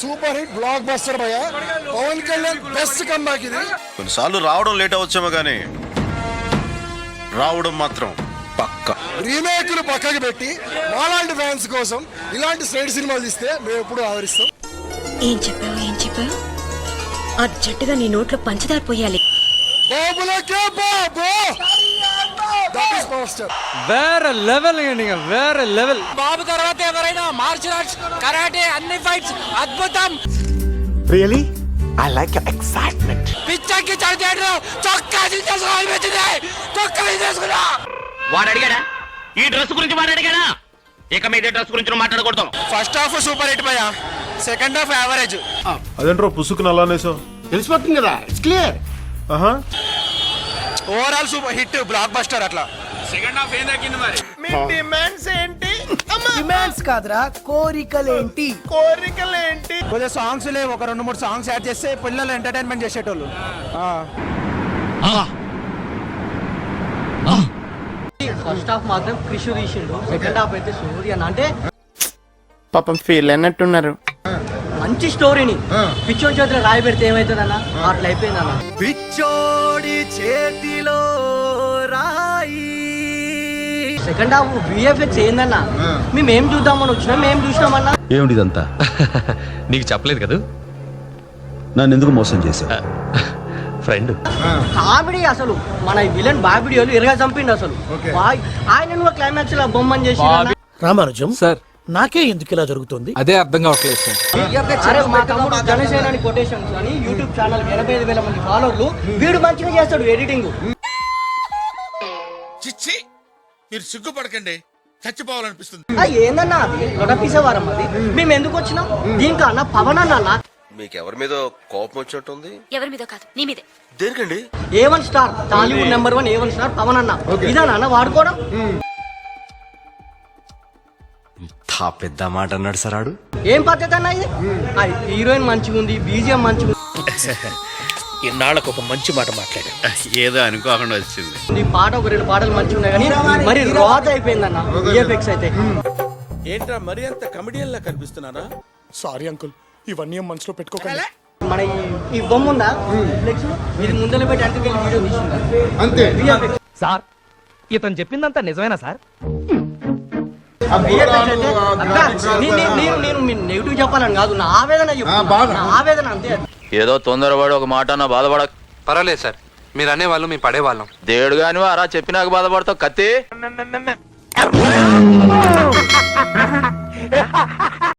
Super hit block buster భయ. Pawan Kalyan best comeback ఇది. కొన్నిసార్లు రావడం లేట్ అవచ్చేమో కానీ రావడం మాత్రం పక్క. రీమేక్లు పక్కకి పెట్టి మాలాంటి ఫ్యాన్స్ కోసం ఇలాంటి సైడ్ సినిమాలు తీస్తే మేము ఎప్పుడు ఆదరిస్తాం. ఏం చెప్పావు అర్జెంటుగా నీ నోట్లో పంచదార పోయాలి. బాబులకే బాబు దట్ ఇస్ మాస్టర్. వేరే లెవెల్ వేరే లెవెల్. బాబు తర్వాత ఎవరైనా మార్షల్ ఆర్ట్స్ కరాటే అన్ని ఫైట్స్ అద్భుతం. Really? I like your excitement. పిచ్చెక్కి చదివాడు చొక్కా తీసుకున్నా. వాడు అడిగాడా ఈ డ్రెస్ గురించి? వాడు అడిగాడా? ఇక మీద డ్రెస్ గురించి మాట్లాడకూడదు. ఫస్ట్ హాఫ్ సూపర్ హిట్ భయ, సెకండ్ హాఫ్ యావరేజ్. అదేంట్రో పుసుకుని అలానేసో తెలిసిపోతుంది కదా, it's clear. Overall super hit block buster. అట్లా సెకండ్ హాఫ్ ఏం తగ్గింది మరి? మీ డిమాండ్స్ ఏంటి? డిమాండ్స్ కాదురా, కోరికలేంటి? కోరికలేంటి? కొద్దిగా సాంగ్స్ లేవు, ఒక 2-3 సాంగ్స్ యాడ్ చేస్తే పిల్లలు ఎంటర్టైన్మెంట్ చేసేటోళ్ళు. ఫస్ట్ హాఫ్ మాత్రం క్రిష్ తీసిండు, సెకండ్ హాఫ్ అయితే సూర్య. అంటే పాపం ఫీల్ అన్నట్టున్నారు. మంచి స్టోరీని పిచ్చోడి చేతిలో రాయి పెడితే ఏమైతుందన్న, అట్లా అయిపోయిందన్న. పిచ్చోడి చేతిలో రాయి. సెకండ్ హాఫ్ విఎఫ్ఎక్స్ ఏందన్నా, మేమేం చూద్దామని వచ్చినా మేము చూసినామన్నా. ఏమిటిదంతా నీకు చెప్పలేదు కదా? నన్ను ఎందుకు మోసం చేశా ఫ్రెండ్? కామెడీ అసలు. మన విలన్ బాబిడియోలు ఎరగా చంపిండు అసలు. ఆయన నువ్వు క్లైమాక్స్ లో బొమ్మని చేసి. రామానుజం సార్, నాకే ఎందుకు ఇలా జరుగుతుంది? అదే అర్థం కావట్లేదు సార్. అరే మా తమ్ముడు జనసేన కొటేషన్స్ అని యూట్యూబ్ ఛానల్ 85,000 మంది ఫాలోవర్లు. వీడు మంచిగా చేస్తాడు ఎడిటింగ్. చిచ్చి, మీరు సిగ్గుపడకండి, చచ్చిపోవాలనిపిస్తుంది. ఏందన్నా అది లొడపీసేవారం అది. మేము ఎందుకు వచ్చినాం దీంట్లో అన్న? పవన్ అన్న మీకు ఎవరి మీద కోపం వచ్చినట్టుంది? ఎవరి మీద కాదు, నీ మీదే. దేనికండి? A1 star, Tollywood number 1 A1 star Pawan అన్న. ఇదానా వాడుకోవడం? పెద్ద మాట అన్నాడు సార్ ఆడు. ఏం పద్ధతి అన్న ఇది? హీరోయిన్ మంచిగా ఉంది, బీజిఎం మంచిగా ఇన్నాళ్ళకు ఒక మంచి మాట మాట్లాడా. ఏదో అనుకోకుండా వచ్చింది. ఉంది. పాట ఒక 2 పాటలు మంచిగా ఉన్నాయి కానీ మరి రాత్ అయిపోయిందన్న విఎఫ్ఎక్స్ అయితే. ఏంట్రా మరి అంత కమెడియన్ లా కనిపిస్తున్నారా? సారీ అంకుల్, ఇవన్నీ మనసులో పెట్టుకోకండి. మన ఈ బొమ్మ ఉందా ఫ్లెక్స్, ఇది ముందర పెట్టి అంటుకెళ్ళి వీడియో తీసుకుంటా అంతే. విఎఫ్ఎక్స్ సార్, ఇతను చెప్పిందంతా నిజమేనా సార్? నేను నెగిటివ్ చెప్పాలని కాదు, నా ఆవేదన నా ఆవేదన అంతే. ఏదో తొందరపడి ఒక మాట అన్న బాధపడ. పర్వాలేదు సార్, మీరు అనేవాళ్ళు మేము పడేవాళ్ళం. దేవుడు గాని అరా చెప్పినాక బాధపడతావు కత్తి.